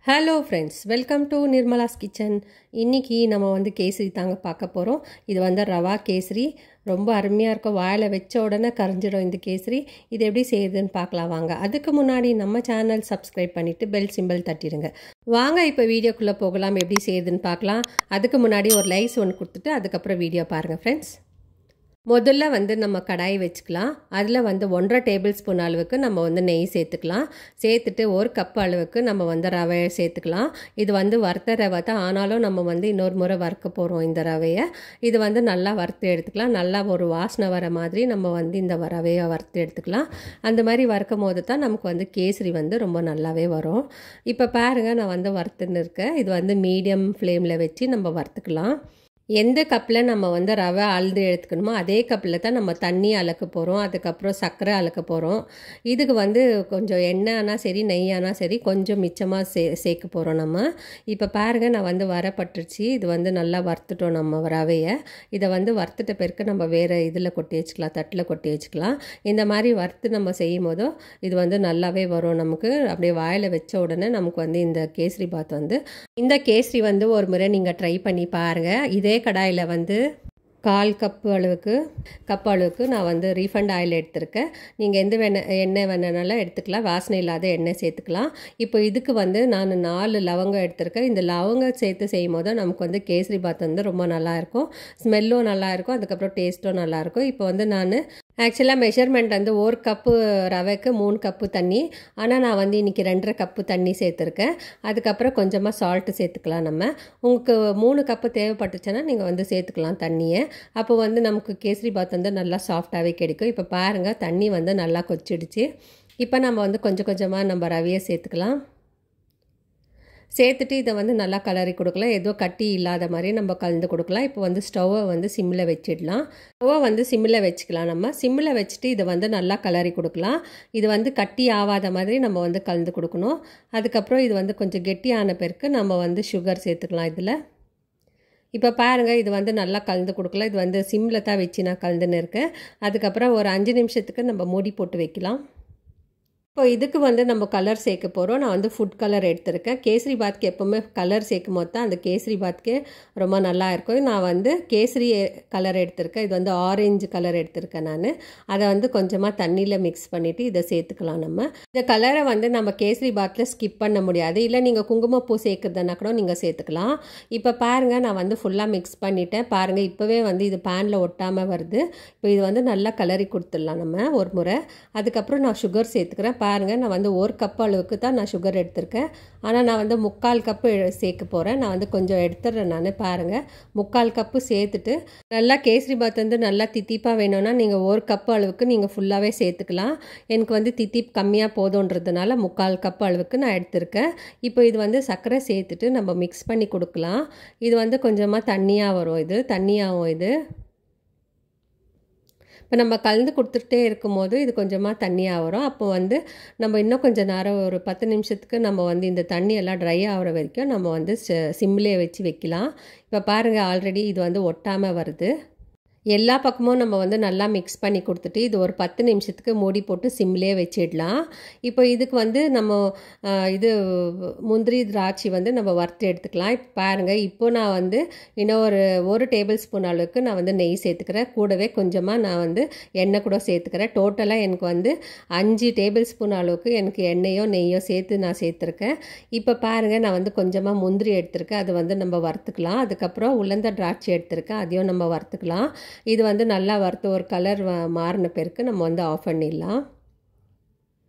Hello friends, welcome to Nirmala's kitchen. இன்றைக்கி நம்ம கேசரி தாங்க பார்க்க போகிறோம். இது ரவா கேசரி. ரொம்ப அருமையாக இருக்கும். வாயில் வச்ச உடனே கரைஞ்சிடும் இந்த கேசரி. இது எப்படி செய்யுதுன்னு பார்க்கலாம் வாங்க. அதுக்கு முன்னாடி நம்ம சேனல் சப்ஸ்கிரைப் பண்ணிவிட்டு பெல் சிம்பிள் தட்டிடுங்க. வாங்க இப்போ வீடியோக்குள்ளே போகலாம். எப்படி செய்யுதுன்னு பார்க்கலாம். அதுக்கு முன்னாடி ஒரு லைக்ஸ் ஒன்று கொடுத்துட்டு அதுக்கப்புறம் வீடியோ பாருங்கள் ஃப்ரெண்ட்ஸ். முதல்ல நம்ம கடாய் வச்சுக்கலாம். அதில் 1.5 டேபிள் ஸ்பூன் அளவுக்கு நம்ம நெய் சேர்த்துக்கலாம். சேர்த்துட்டு 1 கப் அளவுக்கு நம்ம ரவையை சேர்த்துக்கலாம். இது வறுத்த ரவை தான், ஆனாலும் நம்ம இன்னொரு முறை வறுக்க போகிறோம் இந்த ரவையை. இது நல்லா வறுத்து எடுத்துக்கலாம். நல்லா ஒரு வாசனை வர மாதிரி நம்ம இந்த ரவையை வறுத்து எடுத்துக்கலாம். அந்த மாதிரி வறுக்கும் போது தான் நமக்கு கேசரி ரொம்ப நல்லாவே வரும். இப்போ பாருங்கள், நான் வறுத்துன்னு இருக்கேன். இது மீடியம் ஃப்ளேமில் வச்சு நம்ம வறுத்துக்கலாம். எந்த கப்பில் நம்ம ரவை அழுது எடுத்துக்கணுமோ அதே கப்பில் தான் நம்ம தண்ணி அளக்க போகிறோம். அதுக்கப்புறம் சர்க்கரை அளக்க போகிறோம். இதுக்கு கொஞ்சம் எண்ணெய்னா சரி நெய்யானா சரி கொஞ்சம் மிச்சமாக சேர்க்க போகிறோம் நம்ம. இப்போ பாருங்கள், நான் வரப்பட்டுருச்சு. இது நல்லா வறுத்துட்டோம் நம்ம ரவையை. இதை வறுத்துட்ட பிறகு நம்ம வேறு இதில் கொட்டி வச்சுக்கலாம், தட்டில் கொட்டி வச்சுக்கலாம். இந்த மாதிரி வறுத்து நம்ம செய்யும் போதும் இது நல்லாவே வரும் நமக்கு. அப்படியே வாயில் வச்ச உடனே நமக்கு இந்த கேசரி பாத் இந்த கேசரி ஒரு முறை நீங்கள் ட்ரை பண்ணி பாருங்கள். இதே கடாயில் 1/4 கப்பு அளவுக்கு நான் ரீஃபண்ட் ஆயில் எடுத்திருக்கேன். நீங்கள் எந்த எண்ணெய் வேணுனாலும் எடுத்துக்கலாம். வாசனை இல்லாத எண்ணெய் சேர்த்துக்கலாம். இப்போ இதுக்கு நான் 4 லவங்கம் எடுத்திருக்கேன். இந்த லவங்கம் சேர்த்து செய்யும் போது நமக்கு கேசரி பாத் ரொம்ப நல்லாயிருக்கும். ஸ்மெல்லும் நல்லாயிருக்கும், அதுக்கப்புறம் டேஸ்ட்டும் நல்லாயிருக்கும். இப்போ நான் ஆக்சுவலாக மெஷர்மெண்ட் 1 கப்பு ரவைக்கு 3 கப்பு தண்ணி. ஆனால் நான் இன்றைக்கி 2.5 கப்பு தண்ணி சேர்த்துருக்கேன். அதுக்கப்புறம் கொஞ்சமாக சால்ட்டு சேர்த்துக்கலாம். நம்ம உங்களுக்கு 3 கப்பு தேவைப்பட்டுச்சுன்னா நீங்கள் சேர்த்துக்கலாம் தண்ணியை. அப்போ நமக்கு கேசரி பாத் நல்லா சாஃப்டாகவே கிடைக்கும். இப்போ பாருங்கள், தண்ணி நல்லா கொச்சிடுச்சு. இப்போ நம்ம கொஞ்சம் கொஞ்சமாக நம்ம ரவையை சேர்த்துக்கலாம். சேர்த்துட்டு இதை நல்லா கலரி கொடுக்கலாம். ஏதோ கட்டி இல்லாத மாதிரி நம்ம கலந்து கொடுக்கலாம். இப்போ ஸ்டவ்வை சிம்மில் வச்சிடலாம். ஸ்டவ்வை சிம்மில் வச்சுக்கலாம். நம்ம சிம்மில் வச்சுட்டு இதை நல்லா கலரி கொடுக்கலாம். இது கட்டி ஆகாத மாதிரி நம்ம கலந்து கொடுக்கணும். அதுக்கப்புறம் இது கொஞ்சம் கெட்டியான பிறகு நம்ம சுகர் சேர்த்துக்கலாம் இதில். இப்போ பாருங்கள், இது நல்லா கலந்து கொடுக்கலாம். இது சிம்மில் தான் வச்சு நான் கலந்துன்னு இருக்கேன். அதுக்கப்புறம் ஒரு 5 நிமிஷத்துக்கு நம்ம மூடி போட்டு வைக்கலாம். இப்போ இதுக்கு நம்ம கலர் சேர்க்க போகிறோம். நான் ஃபுட் கலர் எடுத்திருக்கேன். கேசரி பாத்க்கு எப்போவுமே கலர் சேர்க்கும் போது தான் அந்த கேசரி பாத்க்கு ரொம்ப நல்லா இருக்கும். நான் கேசரி கலர் எடுத்திருக்கேன். இது ஆரஞ்சு கலர் எடுத்திருக்கேன் நான். அதை கொஞ்சமாக தண்ணியில் மிக்ஸ் பண்ணிவிட்டு இதை சேர்த்துக்கலாம். நம்ம இந்த கலரை நம்ம கேசரி பாத்தில் ஸ்கிப் பண்ண முடியாது. இல்லை நீங்கள் குங்குமப்பூ சேர்க்குறதுனா கூட நீங்கள் சேர்த்துக்கலாம். இப்போ பாருங்கள், நான் ஃபுல்லாக மிக்ஸ் பண்ணிட்டேன். பாருங்கள், இப்போவே இது பேனில் ஒட்டாமல் வருது. இப்போ இது நல்லா கலரி கொடுத்துடலாம் நம்ம ஒரு முறை. அதுக்கப்புறம் நான் சுகர் சேர்த்துக்கிறேன். பாருங்கள், நான் 1 கப் அளவுக்கு தான் நான் சுகர் எடுத்திருக்கேன். ஆனால் நான் 3/4 கப்பு சேர்க்க போகிறேன். நான் கொஞ்சம் எடுத்துடுறேன் நான். பாருங்கள், 3/4 கப்பு சேர்த்துட்டு நல்லா கேசரி பாத் நல்லா தித்திப்பாக வேணும்னா நீங்கள் 1 கப்பு அளவுக்கு நீங்கள் ஃபுல்லாகவே சேர்த்துக்கலாம். எனக்கு தித்திப்பு கம்மியாக போதுன்றதுனால 3/4 கப்பு அளவுக்கு நான் எடுத்திருக்கேன். இப்போ இது சர்க்கரை சேர்த்துட்டு நம்ம மிக்ஸ் பண்ணி கொடுக்கலாம். இது கொஞ்சமாக தண்ணியாக வரும். இது தண்ணியாகும். இது இப்போ நம்ம கலந்து கொடுத்துட்டே இருக்கும்போது இது கொஞ்சமாக தண்ணியாக வரும். அப்போ நம்ம இன்னும் கொஞ்சம் நேரம் ஒரு 10 நிமிஷத்துக்கு நம்ம இந்த தண்ணி எல்லாம் ட்ரை ஆகிற வரைக்கும் நம்ம சிம்லேயே வச்சு வைக்கலாம். இப்போ பாருங்கள், ஆல்ரெடி இது ஒட்டாமல் வருது. எல்லா பக்கமும் நம்ம நல்லா மிக்ஸ் பண்ணி கொடுத்துட்டு இது ஒரு 10 நிமிஷத்துக்கு மூடி போட்டு சிம்லேயே வச்சிடலாம். இப்போ இதுக்கு நம்ம இது முந்திரி திராட்சை நம்ம வறுத்து எடுத்துக்கலாம். இப்போ பாருங்கள், இப்போ நான் இன்னும் ஒரு டேபிள் ஸ்பூன் அளவுக்கு நான் நெய் சேர்த்துக்கிறேன். கூடவே கொஞ்சமாக நான் எண்ணெய் கூட சேர்த்துக்கிறேன். டோட்டலாக எனக்கு 5 டேபிள் ஸ்பூன் அளவுக்கு எனக்கு எண்ணெயோ நெய்யோ சேர்த்து நான் சேர்த்துருக்கேன். இப்போ பாருங்கள், நான் கொஞ்சமாக முந்திரி எடுத்துருக்கேன். அது நம்ம வறுத்துக்கலாம். அதுக்கப்புறம் உலர்ந்த திராட்சை எடுத்துருக்கேன். அதையும் நம்ம வறுத்துக்கலாம். இது நல்லா வறுத்து ஒரு கலர் மாறின பிறகு நம்ம ஆஃப் பண்ணிடலாம்.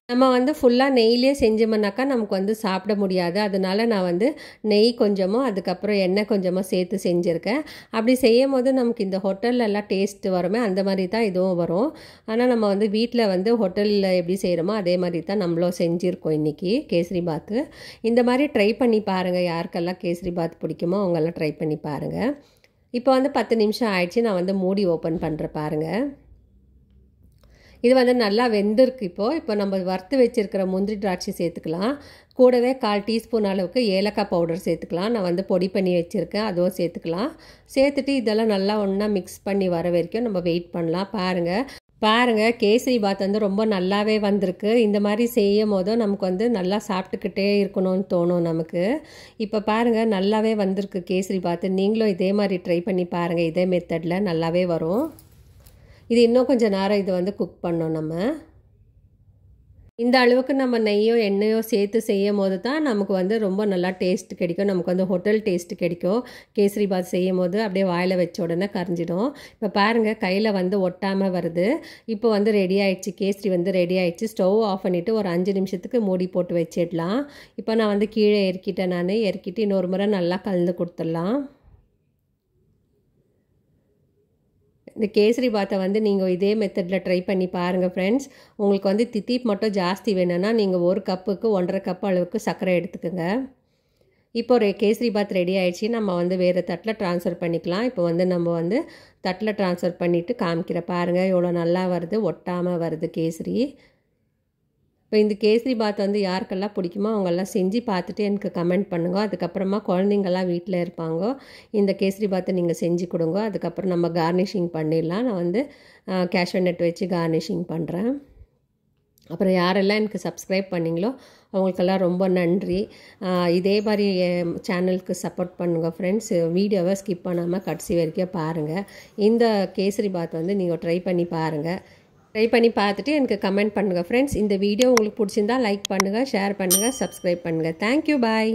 நம்ம ஃபுல்லாக நெய்யிலே செஞ்சோம்னாக்கா நமக்கு சாப்பிட முடியாது. அதனால நான் நெய் கொஞ்சமாக அதுக்கப்புறம் எண்ணெய் கொஞ்சமாக சேர்த்து செஞ்சுருக்கேன். அப்படி செய்யும் போது நமக்கு இந்த ஹோட்டல்லலாம் டேஸ்ட்டு வருமே, அந்த மாதிரி தான் இதுவும் வரும். ஆனால் நம்ம வீட்டில் ஹோட்டலில் எப்படி செய்கிறோமோ அதே மாதிரி தான் நம்மளும் செஞ்சுருக்கோம் இன்றைக்கி கேசரி பாத்து. இந்த மாதிரி ட்ரை பண்ணி பாருங்கள். யாருக்கெல்லாம் கேசரி பாத் பிடிக்குமோ அவங்கெல்லாம் ட்ரை பண்ணி பாருங்கள். இப்போ 10 நிமிஷம் ஆயிடுச்சு. நான் மூடி ஓப்பன் பண்ணுறேன். பாருங்கள், இது நல்லா வெந்திருக்கு. இப்போ நம்ம வறுத்து வச்சுருக்கிற முந்திரி திராட்சை சேர்த்துக்கலாம். கூடவே 1/4 டீஸ்பூன் அளவுக்கு ஏலக்காய் பவுடர் சேர்த்துக்கலாம். நான் பொடி பண்ணி வச்சுருக்கேன், அதுவும் சேர்த்துக்கலாம். சேர்த்துட்டு இதெல்லாம் நல்லா ஒன்றா மிக்ஸ் பண்ணி வர வரைக்கும் நம்ம வெயிட் பண்ணலாம். பாருங்கள், பாருங்கள் கேசரி பாத் வந்து ரொம்ப நல்லாவே வந்திருக்கு. இந்த மாதிரி செய்யும் போதும் நமக்கு வந்து நல்லா சாப்பிட்டுக்கிட்டே இருக்கணும்னு தோணும் நமக்கு. இப்போ பாருங்கள் நல்லாவே வந்திருக்கு கேசரி பாத். நீங்களும் இதே மாதிரி ட்ரை பண்ணி பாருங்கள். இதே மெத்தடில் நல்லாவே வரும். இது இன்னும் கொஞ்சம் நேரம் இது வந்து குக் பண்ணோம் நம்ம. இந்த அளவுக்கு நம்ம நெய்யோ எண்ணெயோ சேர்த்து செய்யும் போது தான் நமக்கு வந்து ரொம்ப நல்லா டேஸ்ட் கிடைக்கும். நமக்கு வந்து ஹோட்டல் டேஸ்ட் கிடைக்கும். கேசரி பாத் செய்யும் போது அப்படியே வாயில் வச்ச உடனே கரைஞ்சிடும். இப்போ பாருங்கள் கையில் வந்து ஒட்டாமல் வருது. இப்போ வந்து ரெடி ஆயிடுச்சு. கேசரி வந்து ரெடி ஆயிடுச்சு. ஸ்டவ் ஆஃப் பண்ணிவிட்டு ஒரு 5 நிமிஷத்துக்கு மூடி போட்டு வச்சிடலாம். இப்போ நான் வந்து கீழே இறக்கிட்டேன். நான் இறக்கிட்டு இன்னொரு முறை நல்லா கலந்து கொடுத்துடலாம். இந்த கேசரி பாத்தை வந்து நீங்கள் இதே மெத்தடில் ட்ரை பண்ணி பாருங்கள் ஃப்ரெண்ட்ஸ். உங்களுக்கு வந்து தித்திப்பு மட்டும் ஜாஸ்தி வேணும்னா நீங்கள் 1 கப்புக்கு 1.5 கப் அளவுக்கு சர்க்கரை எடுத்துக்கோங்க. இப்போ ஒரு கேசரி பாத் ரெடி ஆகிடுச்சு. நம்ம வந்து வேறு தட்டில் ட்ரான்ஸ்ஃபர் பண்ணிக்கலாம். இப்போ வந்து நம்ம வந்து தட்டில் ட்ரான்ஸ்ஃபர் பண்ணிவிட்டு காமிக்கிற பாருங்கள் எவ்வளோ நல்லா வருது, ஒட்டாமல் வருது கேசரி. இப்போ இந்த கேசரி பாத் வந்து யாருக்கெல்லாம் பிடிக்குமோ அவங்கெல்லாம் செஞ்சு பார்த்துட்டு எனக்கு கமெண்ட் பண்ணுங்க. அதுக்கப்புறமா குழந்தைங்கள்லாம் வீட்டில் இருப்பாங்க, இந்த கேசரி பாத்தை நீங்கள் செஞ்சு கொடுங்க. அதுக்கப்புறம் நம்ம கார்னிஷிங் பண்ணிடலாம். நான் வந்து கேஷ்யூ நட் வச்சு கார்னிஷிங் பண்ணுறேன். அப்புறம் யாரெல்லாம் எனக்கு சப்ஸ்கிரைப் பண்ணிங்களோ அவங்களுக்கெல்லாம் ரொம்ப நன்றி. இதே மாதிரி சேனலுக்கு சப்போர்ட் பண்ணுங்கள் ஃப்ரெண்ட்ஸ். வீடியோவை ஸ்கிப் பண்ணாமல் கடைசி வரைக்கும் பாருங்கள். இந்த கேசரி பாத் வந்து நீங்கள் ட்ரை பண்ணி பாருங்கள். ட்ரை பண்ணி பார்த்துட்டு எனக்கு கமெண்ட் பண்ணுங்கள் ஃப்ரெண்ட்ஸ். இந்த வீடியோ உங்களுக்கு பிடிச்சிருந்தா லைக் பண்ணுங்கள், ஷேர் பண்ணுங்கள், சப்ஸ்கிரைப் பண்ணுங்கள். தேங்க்யூ, பாய்.